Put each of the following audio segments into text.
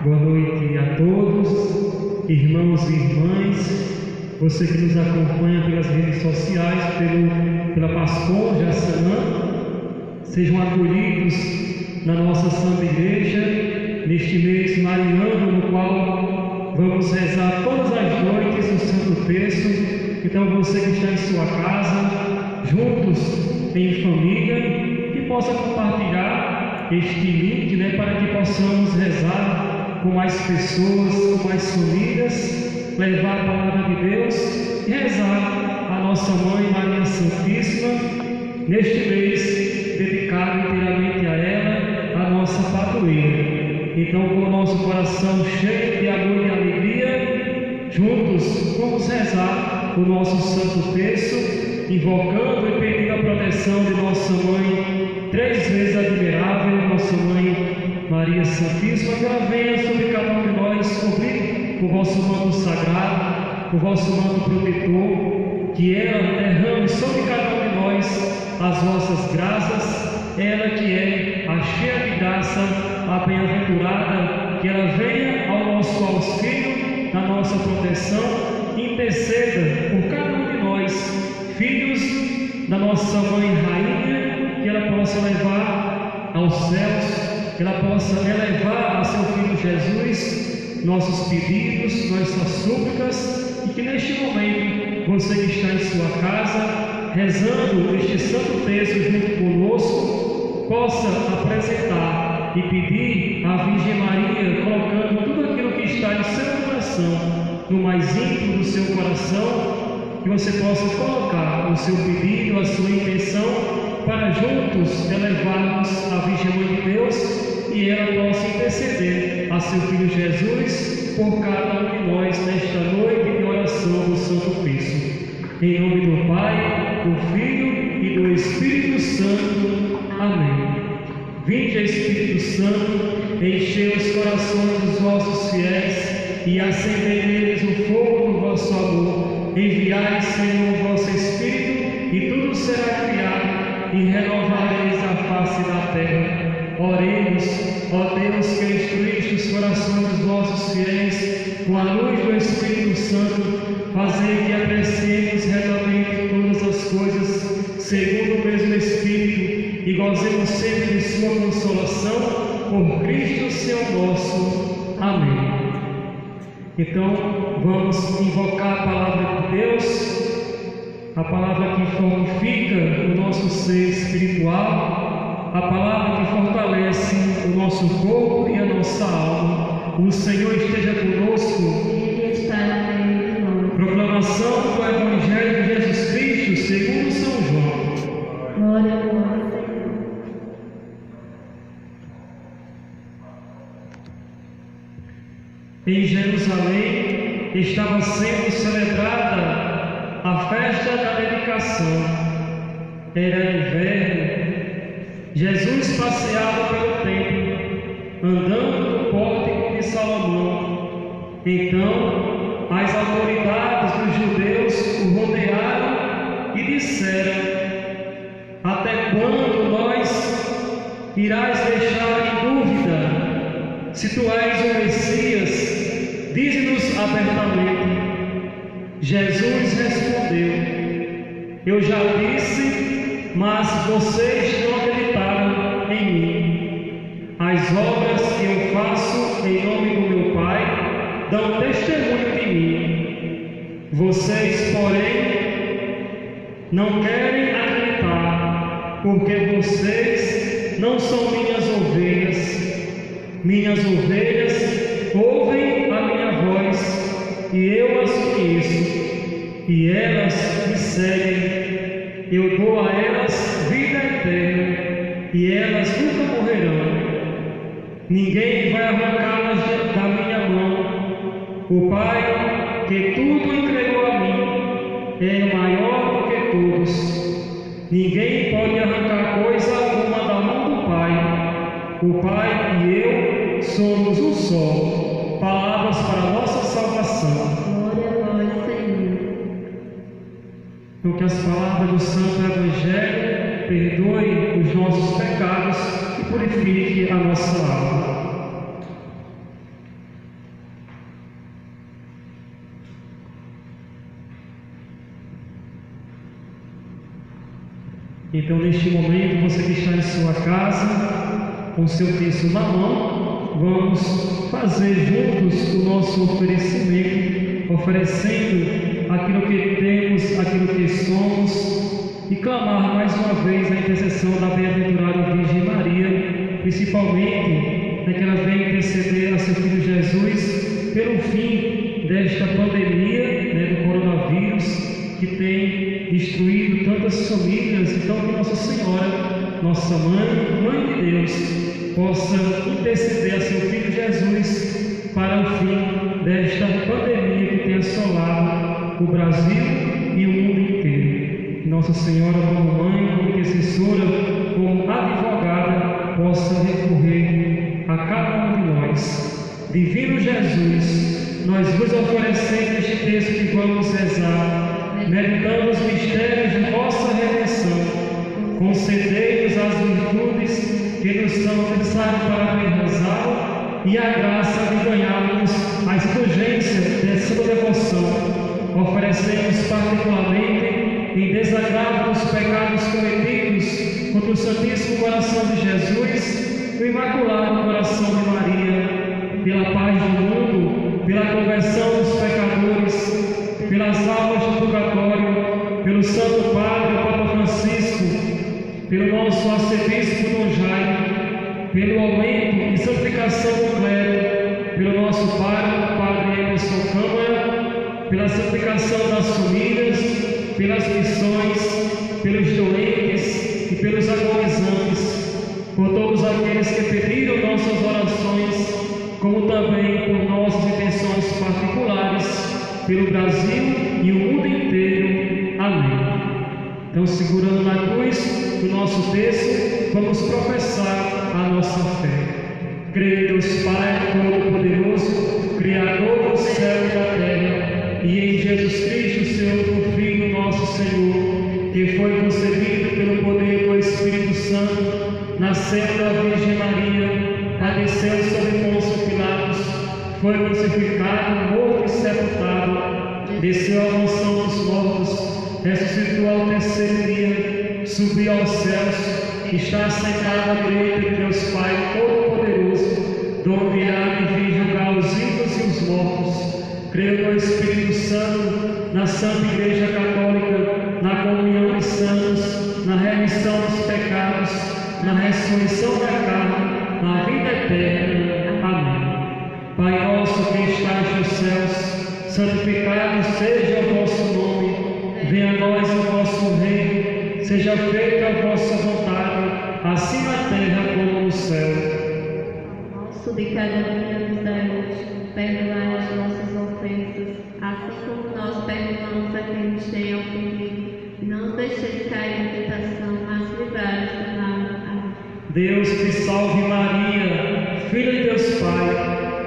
Boa noite a todos, irmãos e irmãs, você que nos acompanha pelas redes sociais, pela Pascom, Jaçanã, sejam acolhidos na nossa Santa Igreja, neste mês mariano, no qual vamos rezar todas as noites o Santo Terço. Então você que está em sua casa, juntos em família, que possa compartilhar este link, para que possamos rezar com mais pessoas, com mais famílias, levar a palavra de Deus e rezar a nossa Mãe Maria Santíssima, neste mês dedicado inteiramente a ela, a nossa padroeira. Então, com o nosso coração cheio de amor e alegria, juntos vamos rezar o nosso Santo Terço, invocando e pedindo a proteção de nossa Mãe, 3 vezes admirável, nossa Mãe Maria Santíssima, que ela venha sobre cada um de nós cobrir o vosso manto sagrado, o vosso manto protetor, que ela derrame sobre cada um de nós as vossas graças, ela que é a cheia de graça, a bem-aventurada, que ela venha ao nosso auxílio, na nossa proteção, interceda por cada um de nós, filhos da nossa Mãe Rainha, que ela possa levar aos céus, que ela possa elevar a seu Filho Jesus nossos pedidos, nossas súplicas, e que neste momento, você que está em sua casa, rezando este Santo Terço junto conosco, possa apresentar e pedir à Virgem Maria, colocando tudo aquilo que está em seu coração, no mais íntimo do seu coração, que você possa colocar o seu pedido, a sua intenção, para juntos elevarmos a Virgem Mãe de Deus e ela possa interceder a seu Filho Jesus por cada um de nós nesta noite de oração do Santo Terço. Em nome do Pai, do Filho e do Espírito Santo. Amém. Vinde, Espírito Santo, enchei os corações dos vossos fiéis e acendei neles o fogo do vosso amor. Enviai, Senhor, o vosso Espírito, e tudo será criado, e renovareis a face da terra. Oremos, ó Deus, que instruíste os corações dos vossos fiéis com a luz do Espírito Santo, fazei que apreciemos retamente todas as coisas, segundo o mesmo Espírito, e gozemos sempre de sua consolação, por Cristo Senhor nosso. Amém. Então, vamos invocar a palavra de Deus, a palavra que fortifica o nosso ser espiritual, a palavra que fortalece o nosso corpo e a nossa alma. O Senhor esteja conosco. Ele está no meio de nós. Proclamação do Evangelho de Jesus Cristo segundo São João. Glória a vós, Senhor. Em Jerusalém estava sendo celebrada a festa da dedicação. Era inverno. Jesus passeava pelo templo, andando no pórtico de Salomão. Então, as autoridades dos judeus o rodearam e disseram: até quando nós irás deixar em dúvida? Se tu és o Messias, dize-nos abertamente. Jesus respondeu: eu já disse, mas vocês não acreditaram em mim. As obras que eu faço em nome do meu Pai dão testemunho de mim. Vocês, porém, não querem acreditar, porque vocês não são minhas ovelhas. Minhas ovelhas ouvem a minha voz, e eu as conheço, e elas me seguem. Eu dou a elas vida eterna, e elas nunca morrerão. Ninguém vai arrancá-las da minha mão. O Pai, que tudo entregou a mim, é maior do que todos. Ninguém pode arrancar coisa alguma da mão do Pai. O Pai e eu somos um só. Palavras para a nossa salvação. Glória a vós, Senhor. Então, que as palavras do Santo Evangelho perdoem os nossos pecados e purifique a nossa alma. Então, neste momento, você que está em sua casa, com seu texto na mão, vamos fazer juntos o nosso oferecimento, oferecendo aquilo que temos, aquilo que somos, e clamar mais uma vez a intercessão da bem-aventurada Virgem Maria, principalmente que ela venha interceder a seu Filho Jesus pelo fim desta pandemia do coronavírus, que tem destruído tantas famílias. Então, que Nossa Senhora, nossa Mãe de Deus, possa interceder a seu Filho Jesus para o fim desta pandemia que tem assolado o Brasil e o mundo inteiro. Que Nossa Senhora, como Mãe, como intercessora, como advogada, possa recorrer a cada um de nós. Divino Jesus, nós vos oferecemos este texto que vamos rezar, meditando os mistérios de vossa redenção. Concedei-nos as virtudes que nos são necessárias para bem rezar e a graça de ganharmos a indulgência dessa devoção. Oferecemos particularmente em desagravo dos pecados cometidos contra o Santíssimo Coração de Jesus, o Imaculado Coração de Maria, pela paz do mundo, pela conversão dos pecadores, pelas almas do purgatório, pelo Santo Padre Papa Francisco, pelo nosso arcebispo Dom Jaime, pelo aumento e santificação do clero, pelo nosso Padre Emerson Câmara, pela santificação das famílias, pelas missões, pelos doentes e pelos agonizantes, por todos aqueles que pediram nossas orações, como também por nossas intenções particulares, pelo Brasil e o mundo inteiro. Amém. Então, segurando na cruz o nosso texto, vamos professar a nossa fé. Creio em Deus Pai Todo-Poderoso, Criador do céu e da terra, e em Jesus Cristo, seu Filho, nosso Senhor, que foi concebido pelo poder do Espírito Santo, nasceu da Virgem Maria, padeceu sob Pôncio Pilatos, foi crucificado, morto e sepultado, desceu à mansão dos mortos, ressuscitou ao terceiro dia, subiu aos céus, está sentado à direita de Deus Pai Todo-Poderoso, donde há de vir julgar os vivos e os mortos. Creio no Espírito Santo, na Santa Igreja Católica, na comunhão dos santos, na remissão dos pecados, na ressurreição da carne, na vida eterna. Amém. Pai nosso que estais nos céus, santificado seja o vosso nome. Venha a nós o vosso reino, seja feita a vossa vontade, assim na terra como no céu. O nosso de cada dia nos dai hoje, perdoai as nossas ofensas, assim como nós perdoamos a quem nos tem ofendido, e não nos deixeis cair em tentação, mas livrai-nos do mal. Amém. Deus te salve Maria, filha de Deus Pai,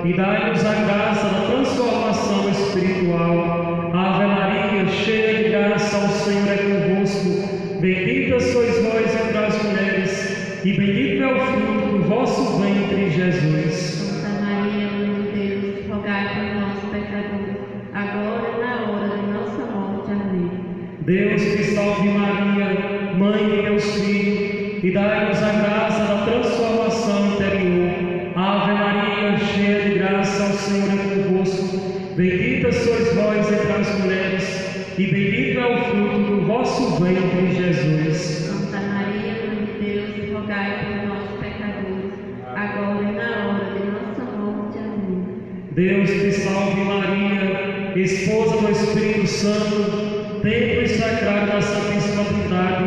e dai-nos a graça da transformação espiritual. Ave Maria, cheia de graça, o Senhor é convosco. Bendita sois vós entre as mulheres, e bendito é o fruto do vosso ventre, Jesus. Santa Maria, Mãe de Deus, rogai por nós, pecadores, agora e na hora de nossa morte. Amém. Deus te salve Maria, Mãe de Deus Filho, e dai-nos a graça da transformação interior. Ave Maria, cheia de graça, o Senhor é convosco. Bendita sois vós entre as mulheres, e bendito é o fruto do vosso ventre, Jesus. Santa Maria, Mãe de Deus, rogai por nós, pecadores, agora e na hora de nossa morte. Amém. Deus te salve Maria, esposa do Espírito Santo, templo e sacrário da Santíssima Trindade,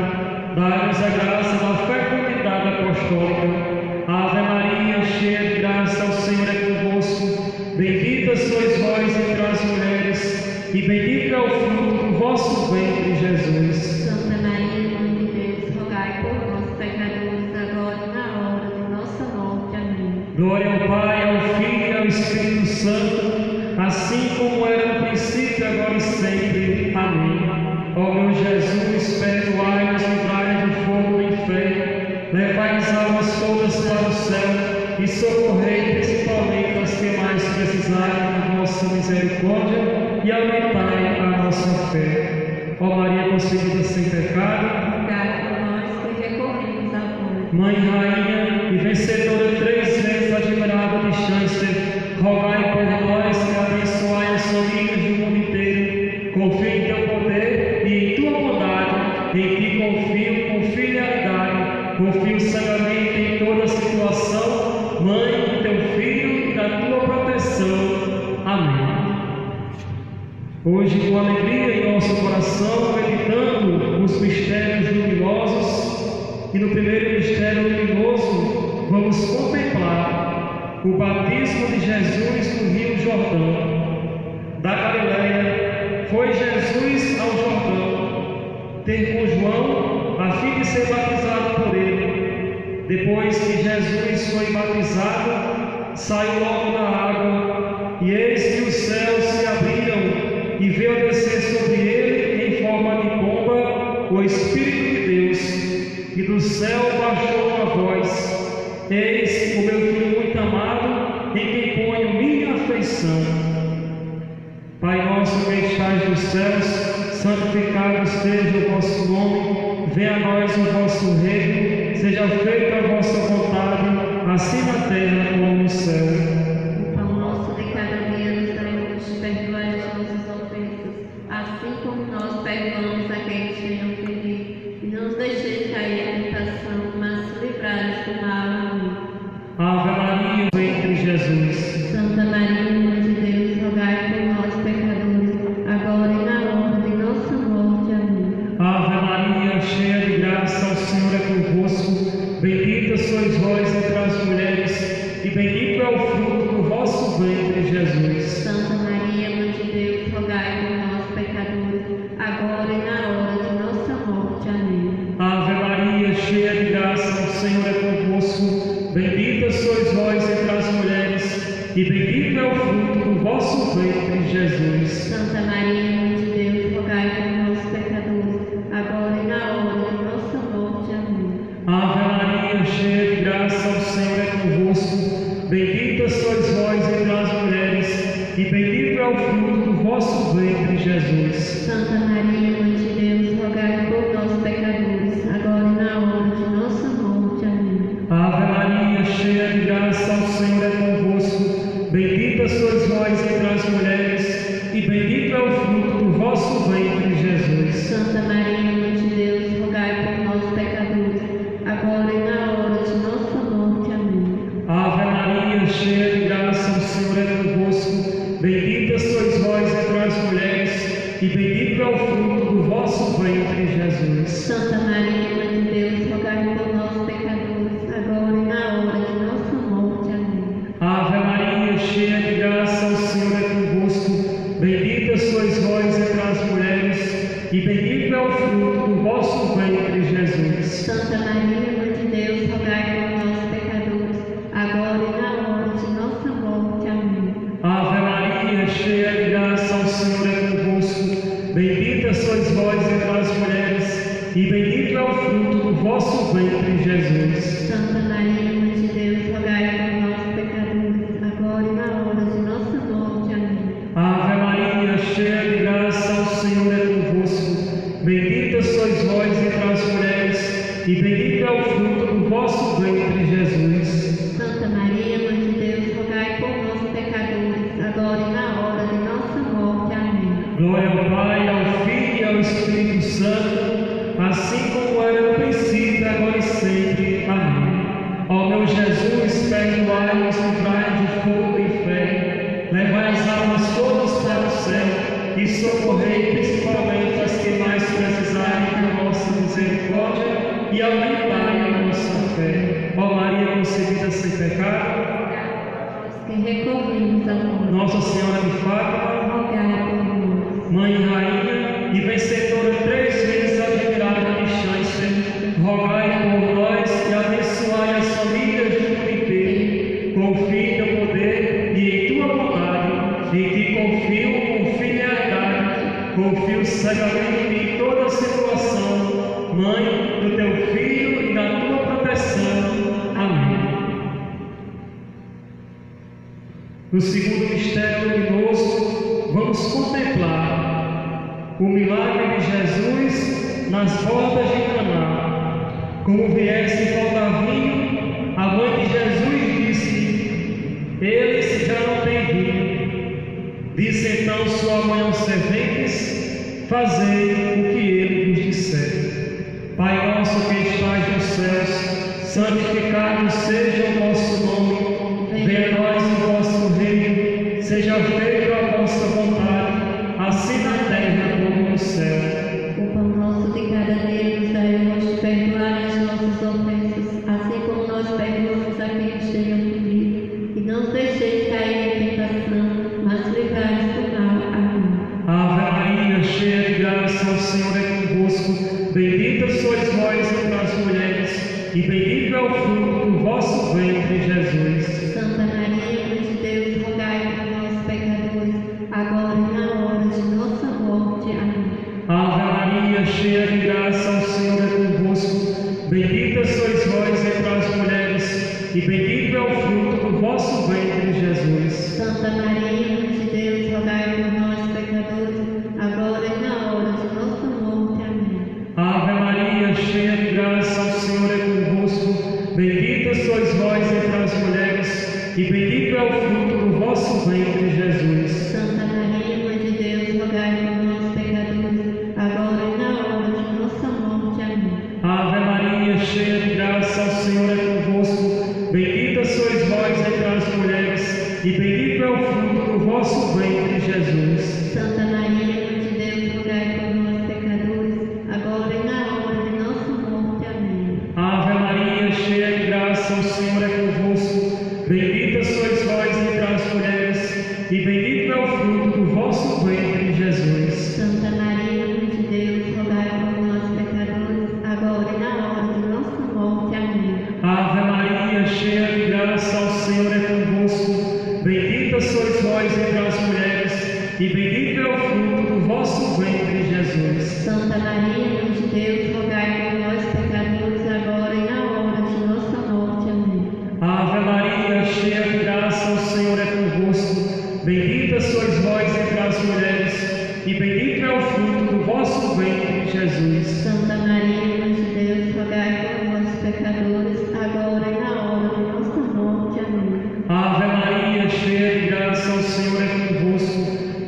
dai-nos a graça da fecundidade apostólica. Ave Maria, cheia de graça, o Senhor é convosco. Bendita sois vós entre as mulheres, e bendito é o fruto do vosso ventre, Jesus. Santa Maria, Mãe de Deus, rogai por nós, pecadores, agora e na hora de nossa morte. Amém. Glória ao Pai, ao Filho e ao Espírito Santo, assim como era no princípio, agora e sempre. Amém. Ó meu Jesus, perdoai-nos, livrai-nos do fogo do inferno, levai as almas todas para o céu e socorrei principalmente as que mais precisarem da vossa misericórdia e aumentai a nossa fé. Ó Maria concebida sem pecado, Rogai por nós, Mãe Rainha e vencedora 3 vezes admirada de chance, rogai por nós e abençoai as famílias do mundo inteiro. Confio em teu poder e em tua bondade, em ti confio com fidelidade, confio cegamente em toda situação, Mãe do teu Filho e da tua proteção. Amém. Hoje, com alegria em nosso coração, meditando os mistérios luminosos, e no primeiro mistério luminoso vamos contemplar o batismo de Jesus no Rio Jordão. Da Galileia foi Jesus ao Jordão ter com João a fim de ser batizado por ele. Depois que Jesus foi batizado, saiu logo da água, e eis que os céus se abriram e veio descer sobre ele em forma de pomba o Espírito de Deus, e do céu baixou uma voz: Eis o meu Filho muito amado, em quem ponho minha afeição. Pai nosso que estais nos céus, santificado seja o vosso nome, venha a nós o vosso reino, seja feita a vossa vontade, assim na terra como no céu. O pão nosso de cada dia nos dai hoje, perdoai as nossas ofensas, assim como nós perdoamos a quem nos tem ofendido, e não nos deixeis cair em tentação, mas livrai-nos do mal. Amém. Ave Maria, ventre Jesus. Santa Maria, Mãe de Deus, rogai por nós pecadores, agora e na hora de nossa morte. Amém. Ave Maria, cheia de graça, o Senhor é convosco, bendita sois vós entre as mulheres, e bendito é o fruto do vosso ventre, Jesus. Santa Maria, Mãe de Deus, rogai por nós pecadores, agora e na hora de nossa morte. Amém. Ave Maria, cheia de graça, o Senhor é convosco, bendita sois vós entre as mulheres, e bendito é o fruto do vosso ventre, Jesus. Santa Maria, Mãe de Deus, rogai por nós pecadores, agora e na hora de nossa morte. Amém. Ave Maria, cheia de graça, o Senhor é convosco, bendita sois vós entre as mulheres, e bendito é o fruto do vosso ventre, Jesus. Santa Maria, Mãe de Deus, rogai por nós pecadores, agora e na hora de nossa morte. Amém. Ave Maria, cheia de graça, o Senhor é convosco, bendita sois vós entre as mulheres, e bendito é o fruto do vosso ventre, Jesus. Santa Maria, Mãe de Deus, rogai por nós pecadores, agora e na hora de nossa morte. Amém. Ave Maria, cheia de graça, o Senhor é convosco, bendita sois vós entre as mulheres, e bendito é o fruto do vosso ventre, Jesus. Santa Maria, Mãe de Deus, rogai por nós pecadores, agora e na hora de nossa morte. Amém. Ave Maria, cheia de graça, o Senhor é convosco, bendita sois vós entre as mulheres, e bendito é o fruto do vosso ventre, Jesus. Santa Maria, Mãe de Deus, rogai por nós pecadores, agora e na hora de nossa morte. Amém. Ave Maria, cheia de graça, o Senhor é convosco, bendita sois vós entre as mulheres, e bendito é o fruto do vosso ventre, Jesus. Santa Maria, Mãe de Deus, rogai por nós pecadores, agora e na hora de nossa morte. Amém. Ave Maria, cheia de graça, o Senhor é convosco, bendita sois vós entre as mulheres, e bendito é o fruto do vosso ventre, Jesus. Santa Maria, Mãe de Deus, rogai por nós pecadores, agora e na hora de nossa morte. Amém. Glória ao Pai, ao Filho e ao Espírito Santo, assim como era no princípio, agora e sempre. Amém. Ó meu Jesus, perdoai-nos, livrai-nos do fogo do inferno, levai as almas todas para o céu e socorrei principalmente as que mais precisarem da nossa misericórdia e aumentai a nossa fé. Ó Maria concebida sem pecado, Que recorremos a vós. Nossa Senhora de Fátima, Rogai por nós. Mãe Rainha e vencedora 3 vezes admirada de chance, rogai por nós e abençoai as famílias do mundo inteiro. Confio em teu poder e em tua bondade, em ti confio com fidelidade, confio cegamente em toda situação, Mãe do teu Filho e da tua proteção. Amém. No segundo mistério luminoso, vamos contemplar o milagre de Jesus nas bordas de Caná. Como viesse faltar vinho, a mãe de Jesus disse: eles já não têm vinho. Disse então sua mãe aos serventes: fazei o que ele vos disser. Pai nosso que estás nos céus, santificado seja o vosso nome. Venha a nós o vosso reino. Seja feita a vossa vontade, assim na terra como no céu. O pão nosso de cada dia nos dai hoje, perdoai as nossas ofensas, assim como nós perdoamos a quem nos tenha ofendido. E não nos deixeis cair em tentação, mas livrai-nos do mal. Amém. Ave Maria, cheia de graça, o Senhor é convosco. Bendita sois vós entre as mulheres, e bendito é o fruto do vosso ventre, Jesus. Santa Maria, Mãe de Deus, rogai por nós, pecadores, agora e na hora de nossa morte. Amém. Ave Maria, cheia de graça, o Senhor é convosco. Bendita sois vós entre as mulheres, e bendito é o fruto do vosso ventre, Jesus. Santa Maria, Mãe de Deus, rogai por nós, pecadores, agora e na hora de nossa morte. Amém. Ave Maria, cheia de graça, o Senhor é convosco. Bendita sois vós entre as mulheres, e bendito é o fruto do vosso ventre, Jesus. Santa Maria, Mãe de Deus, rogai por nós, pecadores, agora e na hora de nossa morte. Amém. Ave Maria, cheia de graça, o Senhor é convosco. Bendita sois vós entre as mulheres, e bendito é o fruto do vosso ventre, Jesus. Santa Maria, Mãe de Deus, rogai por nós, pecadores, agora e na hora de nossa morte. Amém. Ave Maria, cheia de graça, o Senhor é convosco. Bendita sois vós entre as mulheres, e bendito é o fruto do vosso ventre, Jesus. Santa Maria, Mãe de Deus, rogai por nós, pecadores, agora e na hora de nossa morte. Amém. Ave Maria, cheia de graça, o Senhor é convosco. Bendita sois vós entre as mulheres, e bendito é o fruto do vosso ventre, Jesus. Santa Maria, Mãe de Deus, rogai por nós, pecadores, agora e na hora de nossa morte. Amém. Ave Maria, cheia de graça, o Senhor é convosco. Bendita sois vós entre as mulheres, e bendito é o fruto do vosso ventre, Jesus. Santa Maria, Mãe de Deus, rogai por nós, pecadores, agora e na hora de nossa morte. Amém. Ave Maria, cheia de graça, o Senhor é convosco.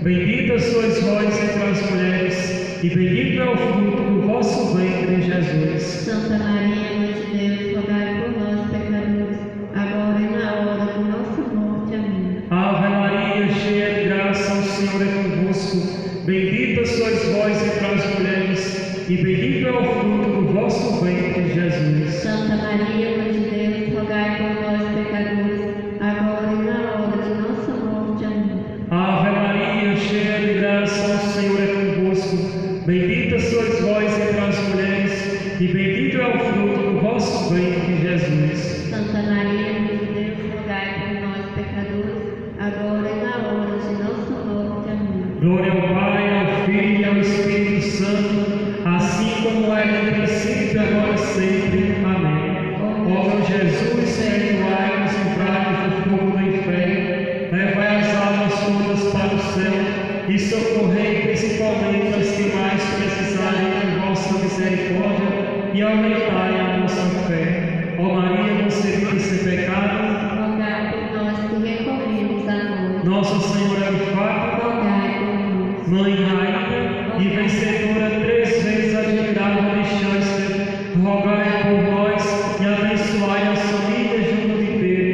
Bendita sois vós entre as mulheres, e bendito é o fruto do vosso ventre, Jesus. Santa Maria, Mãe de Deus, rogai por nós, pecadores, agora e na hora de nossa morte. Amém. Ave Maria, cheia de graça, o Senhor é convosco. Bendita sois vós entre as mulheres, e bendito é o fruto do vosso ventre, Jesus. Santa Maria, Mãe de Deus, rogai por nós, pecadores, agora e na hora de nossa morte. Amém. Ave Maria, cheia de graça, o Senhor é convosco. Bendita sois vós entre as mulheres, e bendito é o fruto do vosso ventre, Jesus. Santa Maria, Mãe de Deus, rogai por nós, pecadores, agora e na hora de nossa morte. Amém. Glória ao Pai, ao Filho e ao Espírito Santo, assim como era no princípio, agora e sempre. Amém. Ó meu Jesus, perdoai-nos, livrai-nos do fogo do inferno, levai as almas todas para o céu e socorrei principalmente as que mais precisarem de vossa misericórdia e aumentai a nossa fé. Ó Maria, concebida sem pecado, Rogai por nós que recorremos a vós. Nossa Senhora do Fato, Rogai por nós. Mãe Rainha e vencedora 3 vezes admirável de chance, rogai por nós e abençoai as famílias do mundo inteiro.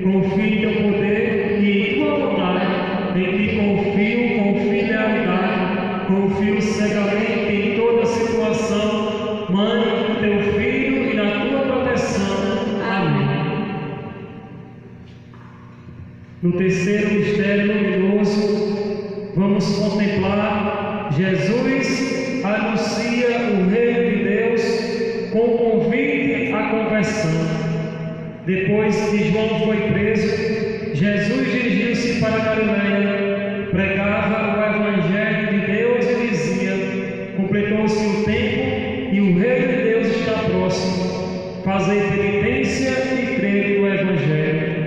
Confie em teu poder e em tua vontade, em ti confio fidelidade, confio cegamente em toda situação. Mãe, no teu Filho e na tua proteção. Amém. No terceiro mistério luminoso, vamos contemplar Jesus anuncia o reino de Deus com convite à conversão. Depois que João foi preso, Jesus dirigiu-se para Galiléia, pregava o Evangelho de Deus e dizia: completou-se o tempo e o reino de Deus está próximo. Fazei penitência e crede no Evangelho.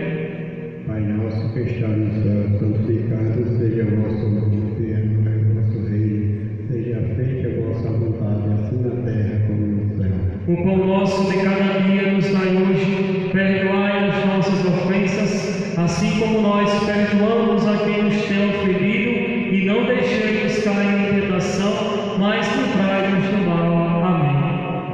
Pai nosso que está no céu, santificado seja o vosso nome, venha o vosso reino, seja feita a vossa vontade, assim na terra como no céu. O pão nosso de cada dia nos dai hoje, perdoai as nossas ofensas, assim como nós perdoamos a quem nos tem ofendido, e não deixemos cair em tentação, mas livrai-nos do mal. Amém.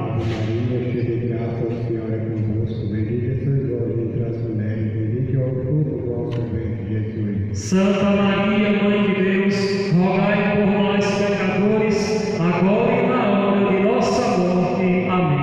Ave Maria, cheia de graça, o Senhor é convosco, bendita sois vós entre as mulheres, bendito é o fruto do vosso ventre, Jesus. Santa Maria, Mãe de Deus, rogai por nós, pecadores, agora e na hora de nossa morte. Amém.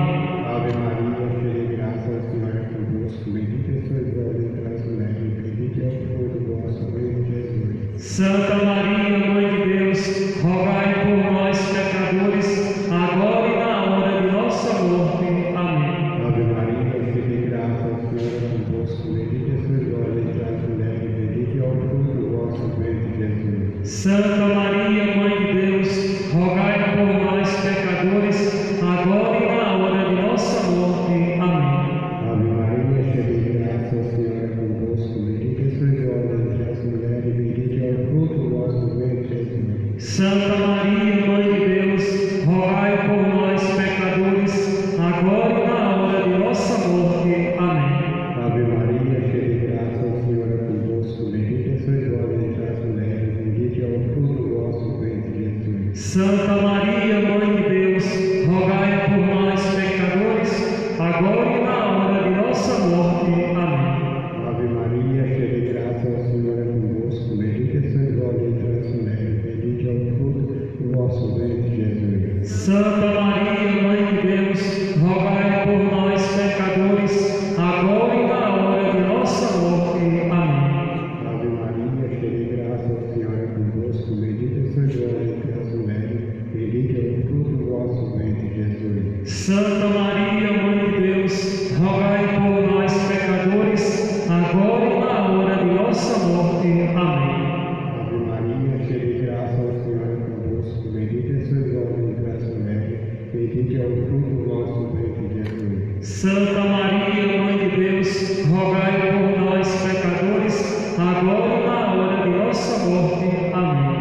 Ave Maria, cheia de graça, o Senhor é convosco, bendita sois vós entre as mulheres, bendito é o fruto do vosso ventre, Jesus. Santa Maria, Mãe de Deus, rogai por nós, pecadores, agora e na hora de nossa morte. Amém. Ave Maria, cheia de graça, o Senhor é convosco, bendita sois vós entre as mulheres, bendito é o fruto do vosso ventre, Jesus. Santa Maria, Mãe de Deus, rogai por nós, pecadores, agora e na hora de nossa morte. Amém. Ave Maria, cheia de graça, o Senhor é convosco, bendita sois vós entre as mulheres, bendito é o fruto do vosso ventre, Jesus. Santa Maria, Mãe de Deus, rogai por nós, pecadores, agora e na hora de nossa morte. Amém. Ave Maria, cheia de graça, o Senhor é convosco, bendita sois vós entre as mulheres, bendito é o fruto do vosso ventre, Jesus. Santa Maria, Mãe de Deus, rogai por nós, pecadores, agora e na hora de nossa morte. Amém. Ave Maria, cheia de graça, o Senhor é convosco, bendita sois vós entre as mulheres, bendito é o fruto do vosso ventre, Jesus. Santa Maria, Mãe de Deus, rogai por nós, pecadores, agora e na hora de nossa morte. Amém. Ave Maria, cheia de graça, o Senhor é convosco, bendita sois vós entre as mulheres, bendito é o fruto do vosso ventre, Jesus. Santa Maria, Mãe de Deus, rogai por nós, pecadores, agora e na hora de nossa morte. Amém. Ave Maria, cheia de graça, o Senhor é convosco, bendita sois vós entre as mulheres, bendito é o fruto do vosso ventre, Jesus. Santa Maria, Mãe de Deus, rogai por nós, pecadores, agora e na hora de nossa morte. Amém.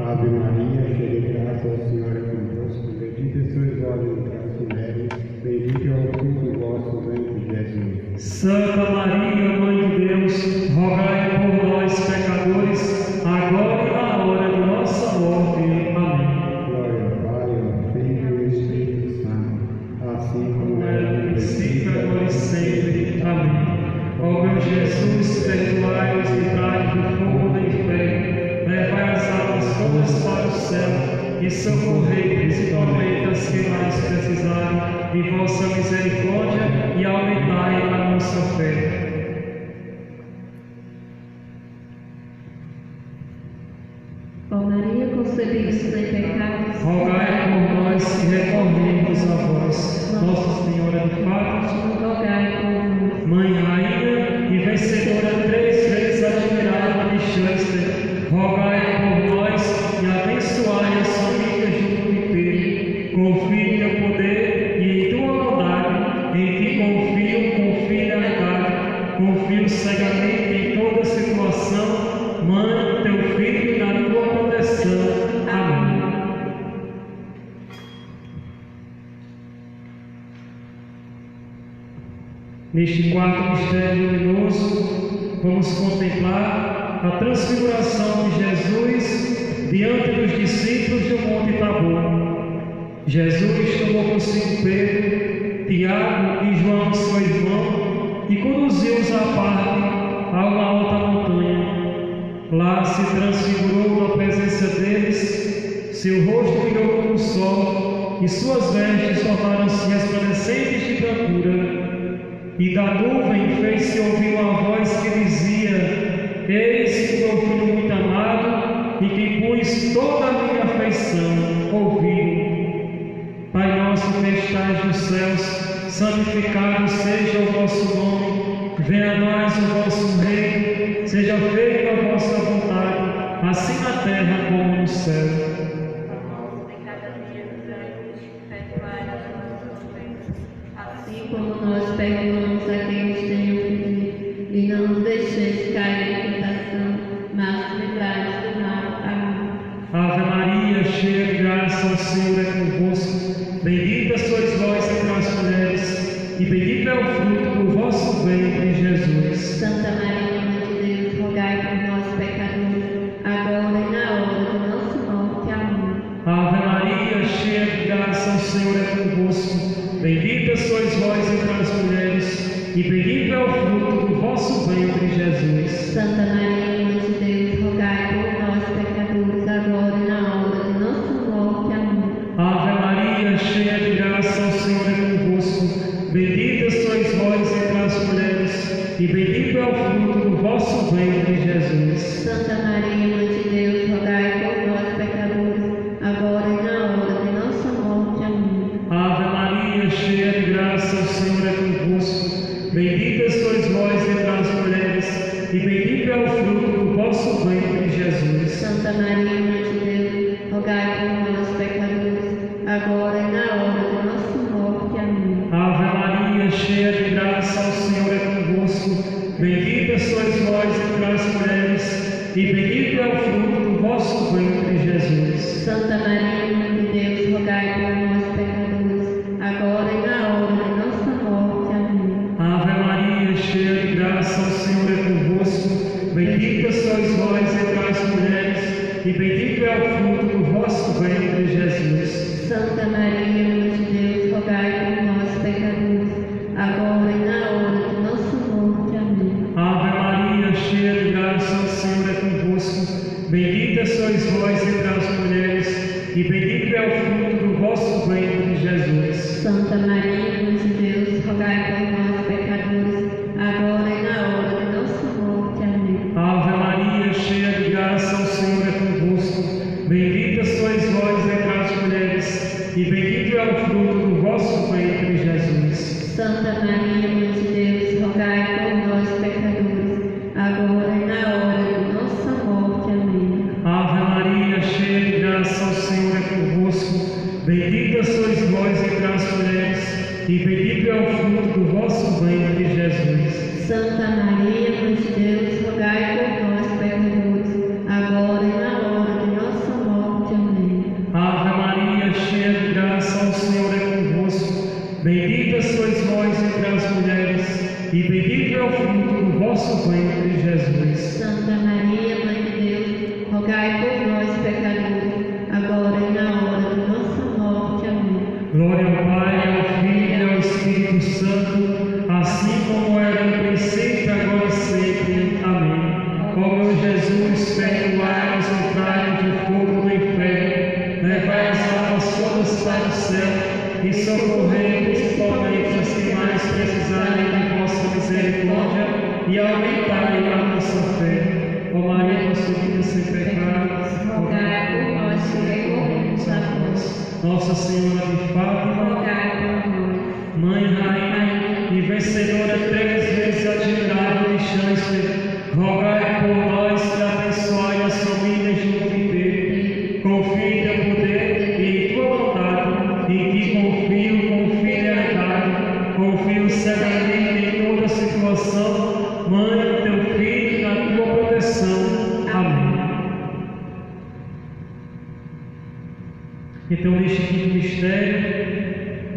Ave Maria, cheia de graça, o Senhor é convosco, bendita sois vós entre as mulheres, bendito é o fruto do vosso ventre, Jesus. Santa Maria, Mãe de Deus, rogai por nós, pecadores, agora e na hora de nossa morte. Amém. Glória ao Pai, ao Filho e ao Espírito Santo, assim como era no princípio, agora e sempre. Amém. Ó meu Jesus, perdoai os livrai do fogo do inferno, levai as almas todas para o céu e socorrei principalmente as que mais precisarem de vossa misericórdia e aumentai a nossa fé. Ó Maria, concebida sem pecados, Rogai por nós que recorremos a vós. Nossa Senhora de Fátima, rogai por nós. Mãe Rainha e vencedora 3 vezes admirada de Chester, rogai por nós e abençoai as famílias do mundo inteiro. Confie em teu poder e em tua bondade, em ti confio com fidelidade, confio cegamente em toda situação, mãe, teu filho e na tua proteção. Amém. Neste quarto mistério luminoso, vamos contemplar a transfiguração de Jesus diante dos discípulos do Monte Tabor. Jesus tomou consigo Pedro, Tiago e João, seu irmão, e conduziu-os à parte a uma alta montanha. Lá se transfigurou na presença deles, seu rosto brilhou como o sol, e suas vestes tornaram-se resplandecentes de brancura. E da nuvem fez-se ouvir uma voz que dizia: Eis o meu filho muito amado, em quem pus toda a minha afeição. Ouvi-o. Pai nosso que estais nos céus, santificado seja o vosso nome. Venha a nós o vosso reino. Seja feita a vossa vontade, assim na terra como no céu. Como nós perdoamos a quem nos tem ofendido, e não nos deixeis cair em tentação, mas livrai-nos do mal. Amém. Ave Maria, cheia de graça, o Senhor é convosco. Bendita sois vós entre as mulheres. bendito é o fruto do vosso ventre, Jesus. Santa Maria, Mãe de Deus, rogai por nós, pecadores, agora e na hora de nossa morte. Amém. Ave Maria, cheia de graça, o Senhor é convosco. Bendita sois vós entre as mulheres, e bendito é o fruto do vosso ventre, Jesus. Santa Maria, Mãe de Deus, rogai por nós, pecadores, agora e na hora de nossa morte. Amém. Ave Maria, cheia de graça, o Senhor é convosco. Bendita sois vós entre as mulheres, e bendito é o fruto do vosso ventre, Jesus. Santa Maria, Mãe de Deus, rogai por nós, pecadores, agora e na hora de nossa morte. Amém. Ave Maria, cheia de graça, o Senhor é convosco. Bendita sois vós entre as mulheres, e bendito é o fruto do vosso ventre, Jesus. Santa Maria, Mãe de Deus, rogai por nós, pecadores, agora e na hora de nossa morte. Amém. Ave Maria, cheia de graça, o Senhor é convosco. Bendita sois vós entre as mulheres, e bendito é o fruto do vosso ventre, Jesus. Santa Maria, Mãe de Deus, rogai por nós, pecadores, agora e na hora de nossa morte. Amém. Ave Maria, cheia de graça, o Senhor é convosco. Bendita sois vós entre as mulheres, e bendito é o fruto do vosso ventre, Jesus. Santa Maria, Mãe de Deus, rogai por nós, pecadores, agora e na hora de nossa morte. Amém. Ave Maria, cheia de graça, o Senhor é convosco. Bendita sois vós entre as mulheres, e bendito é o fruto do vosso ventre, Jesus. Santa Maria, Mãe de Deus, rogai por nós, pecadores, agora e na hora de nossa morte. Amém. Ave Maria, cheia de graça, o Senhor é convosco. Bendita sois vós entre as mulheres, e bendito é o fruto do vosso ventre, Jesus. Santa Maria, Mãe de Deus, rogai por nós, pecadores, agora e na hora de nossa morte. Amém. Glória ao Pai, ao Filho e ao Espírito Santo, assim como era no princípio, agora e sempre. Amém. Ó meu Jesus, perdoai-nos o trago de fogo do inferno, levai as almas todas para o céu, e socorrei principalmente os que mais precisarem de vossa misericórdia, e aumentai a nossa fé. Ó Maria, concebida sem pecado, Rogai por nós que recorremos a vós. Nossa Senhora de Fátima, Rogai por nós. Mãe, Rainha e vencedora 3 vezes admirável e chanceler, rogai por nós e abençoai as famílias do mundo inteiro. Confie em teu poder e em tua bondade, em que confio com fidelidade, confio cegamente em toda situação, Mãe, teu Filho, na tua proteção. Amém. Então, neste quinto mistério,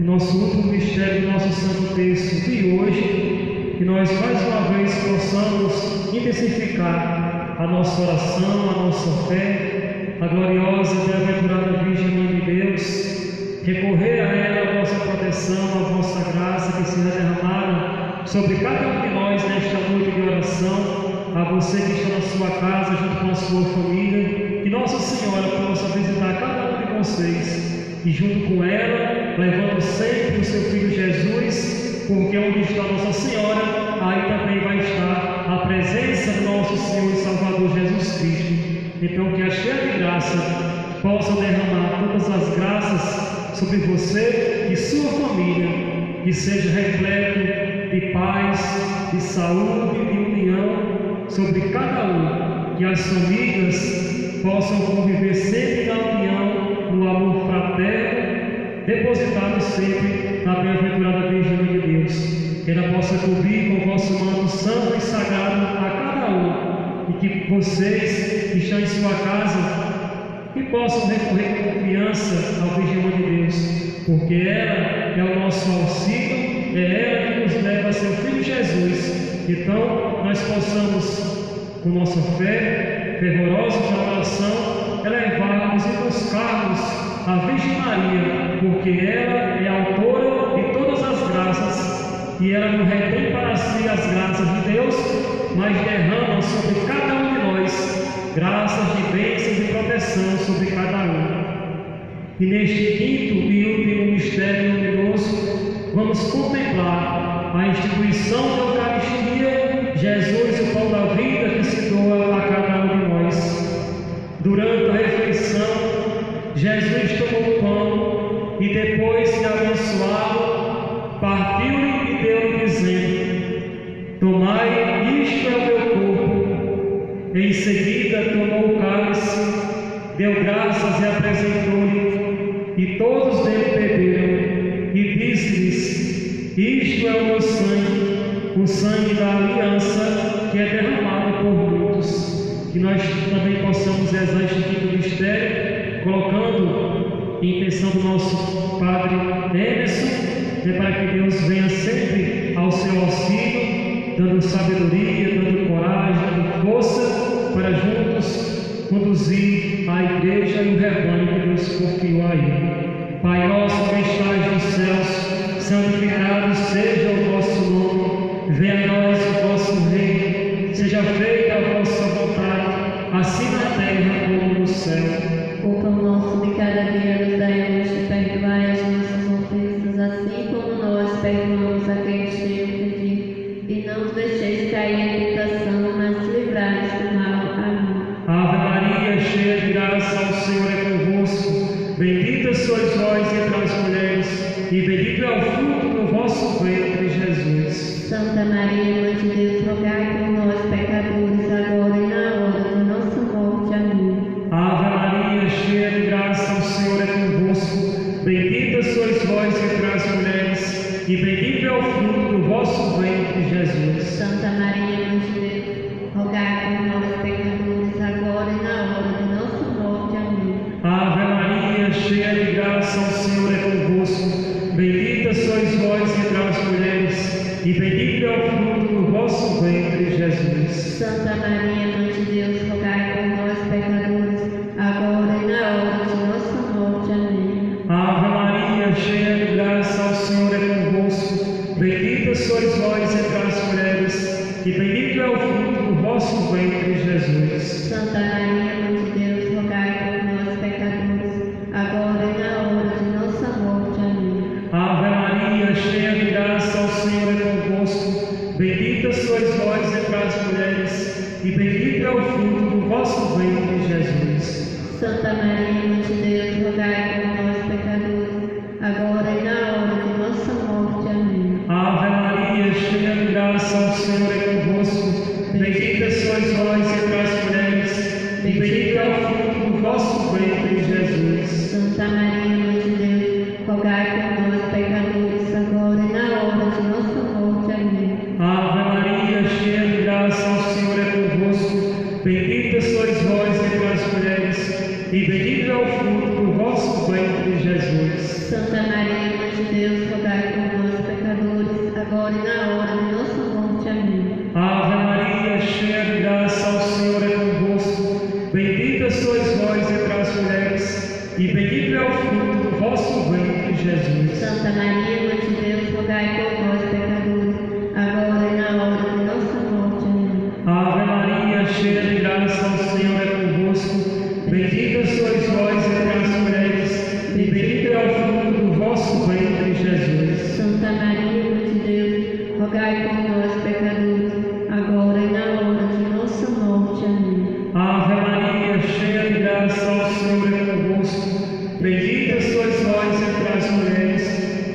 nosso último mistério do nosso Santo Terço de hoje, que nós mais uma vez possamos intensificar a nossa oração, a nossa fé, a gloriosa e bem-aventurada Virgem Mãe de Deus, recorrer a ela, a vossa proteção, a vossa graça que seja derramada sobre cada um de nós nesta noite de oração, a você que está na sua casa junto com a sua família, que Nossa Senhora possa visitar cada um de vocês e junto com ela, levando sempre o seu Filho Jesus, porque onde está Nossa Senhora, aí também vai estar a presença do nosso Senhor e Salvador Jesus Cristo. Então que a cheia de graça possa derramar todas as graças sobre você e sua família, que seja repleto de paz, de saúde e de união sobre cada um, que as famílias possam conviver sempre na união, no amor fraterno, depositado sempre na bem-aventurada Virgem de Deus. Que ela possa cobrir com o vosso manto santo e sagrado a cada um, e que vocês que estão em sua casa, que possam recorrer com confiança à Virgem de Deus, porque ela é o nosso auxílio, é ela que nos leva a seu Filho Jesus. Então, nós possamos, com nossa fé fervorosa na oração, elevarmos e buscarmos a Virgem Maria, porque ela é a autora de todas as graças, e ela não retém para si as graças de Deus, mas derrama sobre cada um de nós graças de bênçãos e proteção sobre cada um. E neste quinto e último mistério luminoso, vamos contemplar a instituição da Eucaristia isto é o meu corpo. Em seguida tomou o cálice, deu graças e apresentou-lhe, e todos dele beberam, e disse-lhes: isto é o meu sangue, o sangue da aliança, que é derramado por muitos. Que nós também possamos rezar este quinto mistério, colocando em intenção do nosso Padre Emerson, para que Deus venha sempre ao seu auxílio, dando sabedoria, dando coragem, dando força, para juntos conduzir a igreja e o rebanho que Deus confiou a ele. Pai nosso que estás nos céus, santificado seja o vosso nome, venha a nós o vosso reino, seja feita a vossa vontade, assim na terra como no céu. O pão nosso de cada dia nos dai hoje, perdoai as nossas ofensas, assim como nós perdoamos a quem nos tem ofendido, e não nos deixeis cair em tentação, mas livrai-nos do mal. Amém. Ave Maria, cheia de graça, o Senhor é convosco. Bendita sois vós entre as mulheres, e bendito é o fruto do vosso ventre, Jesus. Santa Maria, Mãe de Deus, rogai por nós, pecadores, agora e na hora de nossa morte. Amém. Ave Maria, cheia de graça, o Senhor é convosco. Bendita sois vós entre as mulheres, e bendito é o fruto do vosso ventre, Jesus. Santa Maria, Mãe de Deus, rogai por nós, pecadores, agora e na hora de nossa morte. Amém. Ave Maria, cheia de graça, o Senhor é convosco. Bendita sois vós entre as mulheres, e bendito é o fruto do vosso ventre, Jesus. Santa Maria, Mãe de Deus, rogai por nós, pecadores, agora e na hora de nossa morte. Amém. Ave Maria, cheia de graça, o Senhor é convosco. Bendita sois vós entre as mulheres, e bendito é o fruto do vosso ventre, Jesus. Santa Maria, Mãe de Deus, rogai por nós, pecadores, agora e na hora de nossa morte. Amém. Ave Maria, cheia de graça, o Senhor é convosco. Bendita sois vós entre as mulheres, e bendito é o fruto do vosso ventre, Jesus. Santa Maria, Mãe de Deus, rogai por nós, pecadores, agora e na hora de nossa morte. Amém. Ave Maria, cheia de graça, o Senhor é convosco. Bendita sois vós entre as mulheres, e bendito é o fruto do vosso ventre, Jesus. Santa Maria, Mãe de Deus, rogai por nós, pecadores, agora e na hora de nossa morte. Amém. Ave Maria, cheia de graça, o Senhor é convosco. Bendita sois vós entre as mulheres, e bendito é o fruto do vosso ventre, Jesus. Santa Maria, Mãe de Deus, rogai por nós, pecadores, agora e na hora de nossa morte. Amém. Ave Maria, cheia de graça, o Senhor é convosco. Bendita sois vós entre as mulheres, e bendito é o fruto do vosso ventre, Jesus. Santa Maria, Mãe de Deus, rogai por nós, pecadores, agora e na hora de nossa morte. Amém. Ave Maria, cheia de graça, o Senhor é convosco. Bendita sois vós entre as mulheres, e bendito é o fruto do vosso ventre, Jesus. Santa Maria, Mãe de Deus, rogai por nós, pecadores, agora e na hora de nossa morte. Amém. Ave Maria, cheia de graça, o Senhor é convosco. Bendita sois vós entre as mulheres,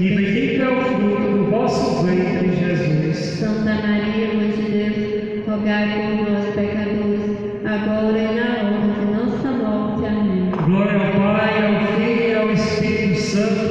e bendito é o fruto do vosso ventre, Jesus. Santa Maria, Mãe de Deus, rogai por nós, pecadores, agora e na hora de nossa morte. Amém. Glória ao Pai, ao Filho e ao Espírito Santo,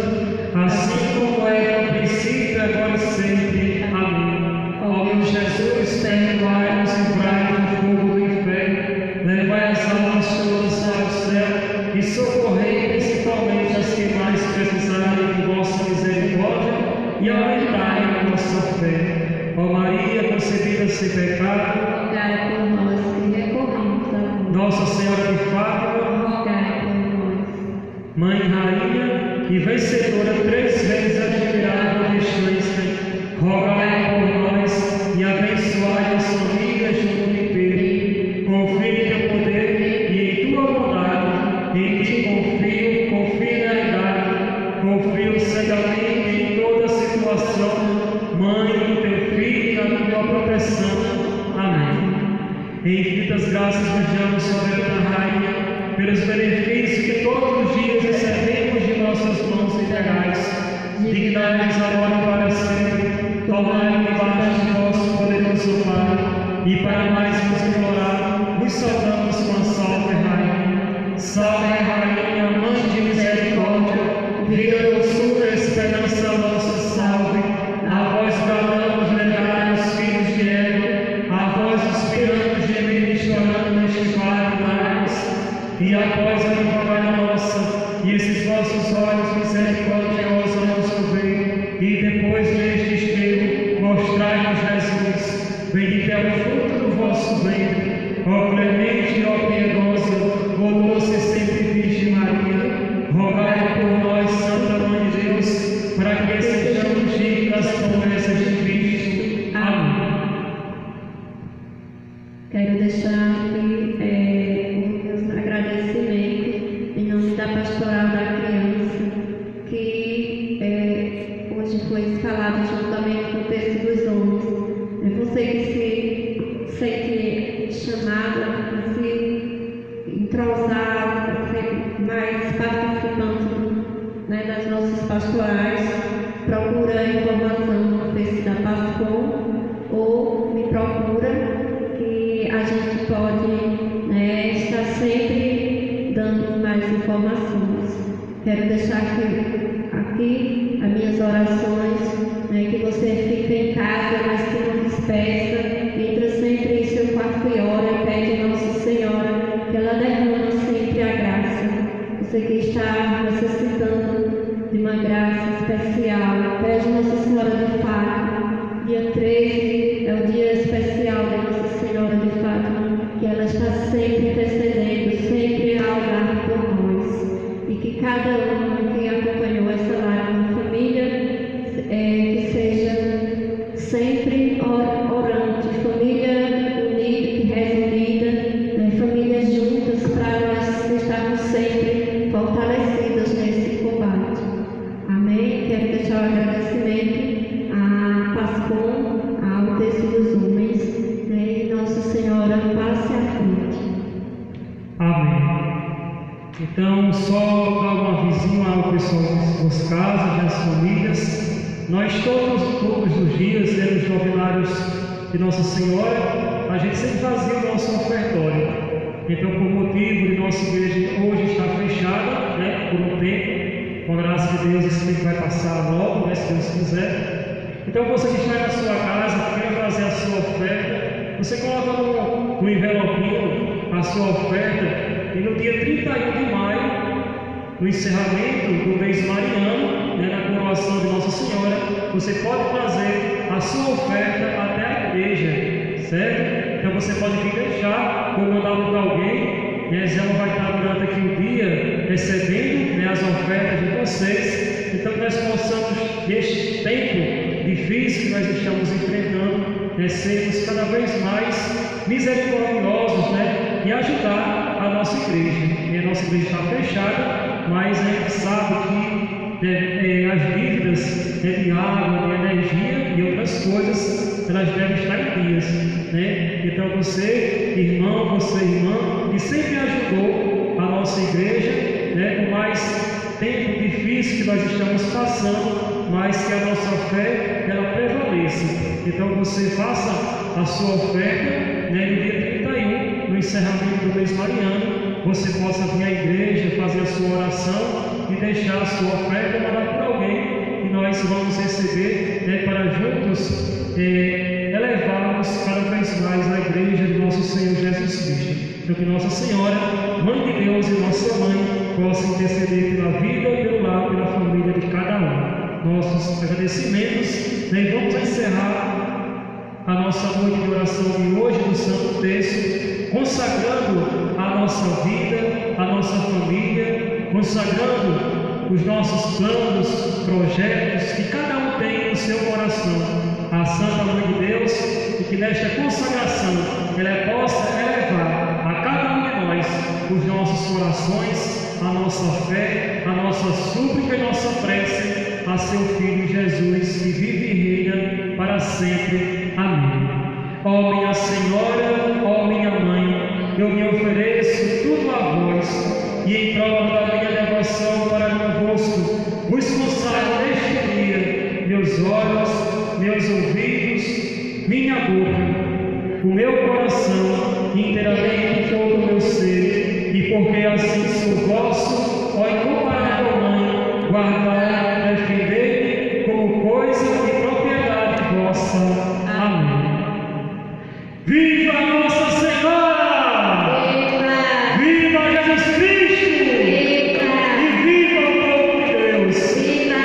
assim como era no princípio, agora e sempre. Amém. Ó meu Jesus, perdoai-nos e livrai-nos do fogo do inferno, levai as almas todas ao céu e socorrei principalmente as que mais precisarem de vossa misericórdia e aumentai a nossa fé. Ó Maria, concebida sem pecado, Rogai por nós que recorremos a vós. Nossa Senhora de Fátima, Rogai por nós. Mãe Rainha e vencedora 3 vezes admirável neste instante, rogai por nós e abençoai as famílias do mundo inteiro. Confio em teu poder e em tua bondade. Em ti confio na idade. Confio cegamente em toda situação. Mãe do teu Filho e na tua proteção. Amém. Em infinitas graças vejamos sobre a Rainha, pelos benefícios que todos os dias recebemos de nossas mãos liberais. Dignai-nos agora e para sempre, tomai debaixo de vosso poderoso Pai, e para mais nos implorar, vos saudamos com a Salve Rainha. Salve Rainha, Mãe de misericórdia, vida, doçura, esperança nossa, salve. A vós bradamos, negai os filhos de Eva, a vós suspirando, gemendo e chorando neste vale de lágrimas, e após a advogada nossa, e esses vossos olhos misericordiosos nos ouvem, e depois deste espelho, mostrai-nos Jesus. Bendito é o fruto do vosso ventre, ó clemente, ó piedosa, ó doce e sempre Virgem Maria, rogai por nós, Santa Mãe de Deus, para que sejamos dignos das promessas de Cristo. Amém. Quero deixar aqui meus agradecimentos em nome da Pastoral da Criança, que hoje foi escalada juntamente com o texto dos homens. Você que se sente chamada a se entrosar, a ser mais participante, né, das nossas pastorais, procura informação no texto da Pascom ou me procura, que a gente pode, né, estar sempre dando mais informações. Quero deixar aqui as minhas orações, né, que você fique em casa, mas que não despeça, entra sempre em seu quarto e ora e pede a Nossa Senhora que ela derrama sempre a graça. Você que está necessitando de uma graça especial, pede Nossa Senhora de Fátima. Dia 13 é o dia especial de Nossa Senhora de Fátima, que ela está sempre intercedendo, sempre a orar por nós. E que cada um que acompanhou essa live, família, que seja sempre orante, família unida, que reza unida, né, famílias juntas, para nós estarmos sempre fortalecidas nesse combate. Amém? Quero deixar o agradecimento a Pascom, ao texto dos homens, né, e Nossa Senhora passe à frente. Amém. Então, só dar uma vizinha ao pessoal das casas, das famílias. Nós todos os dias, nos novenários de Nossa Senhora, a gente sempre fazia o nosso ofertório. Então, por motivo de nossa igreja hoje estar fechada, né, por um tempo, com a graça de Deus, esse tempo vai passar logo, né, se Deus quiser. Então, você que está na sua casa, quer fazer a sua oferta, você coloca no envelopinho a sua oferta. E no dia 31 de maio, no encerramento do mês mariano, né, na coroação de Nossa Senhora, você pode trazer a sua oferta até a igreja, certo? Então você pode vir deixar, ou mandar para alguém, e a Zé vai estar durante aqui o dia recebendo, né, as ofertas de vocês. Então que nós possamos, neste tempo difícil que nós estamos enfrentando, né, sermos cada vez mais misericordiosos, né, e ajudar a nossa igreja. E a nossa igreja está fechada, mas a gente sabe que as dívidas, né, de água, de energia e outras coisas, elas devem estar em dias, né? Então você, irmão, você, irmã, que sempre ajudou a nossa igreja, né, por mais tempo difícil que nós estamos passando, mas que a nossa fé ela prevaleça. Então você faça a sua oferta, né, no dia 31, no encerramento do mês mariano, você possa vir à igreja, fazer a sua oração e deixar a sua oferta, mandar para alguém, e nós vamos receber, né, para juntos elevarmos cada vez mais a igreja de nosso Senhor Jesus Cristo. Então que Nossa Senhora, Mãe de Deus e nossa Mãe, possa interceder pela vida, pelo lar, pela família de cada um. Nossos agradecimentos, né, e vamos encerrar a nossa noite de oração de hoje do Santo Terço, consagrando a nossa vida, a nossa família, consagrando os nossos planos, projetos que cada um tem no seu coração à Santa Mãe de Deus, e que nesta consagração ela possa elevar a cada um de nós os nossos corações, a nossa fé, a nossa súplica e nossa prece a seu Filho Jesus, que vive e reina para sempre. Amém. Ó minha Senhora, ó minha Mãe, eu me ofereço tudo a vós, e em prova da minha devoção para convosco, vos consagro neste dia meus olhos, meus ouvidos, minha boca, o meu coração e inteiramente todo o meu ser, e porque assim sou vosso, ó incomparável Mãe, guardai e defendei como coisa e propriedade vossa. Amém. Viva Nossa Senhora! Viva! Viva Jesus Cristo! Viva! E viva o povo de Deus! Viva!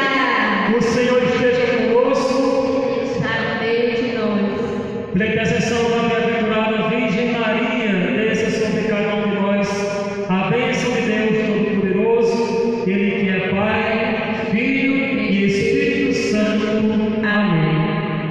O Senhor esteja conosco. Está no meio de nós. Pela intercessão da bem-aventurada Virgem Maria, desça sobre cada um de nós a bênção de Deus Todo-Poderoso, Ele que é Pai, Filho e Espírito Santo. Amém.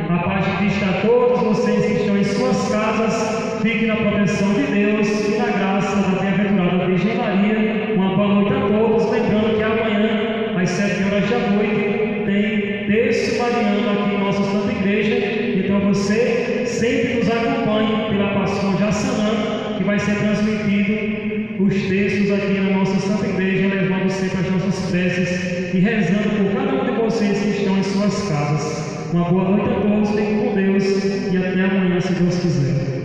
A paz de Cristo a todos vocês que estão em suas casas, fiquem na proteção de Deus e na graça da bem-aventurada Virgem Maria. Uma boa noite a todos, lembrando que amanhã, às 7 horas da noite, tem terço mariano aqui em nossa Santa Igreja. Então você sempre nos acompanhe pela Pascom Jaçanã, que vai ser transmitido os textos aqui na nossa Santa Igreja, levando sempre as nossas preces e rezando por cada um de vocês que estão em suas casas. Uma boa noite a todos, fiquem com Deus e até amanhã, se Deus quiser.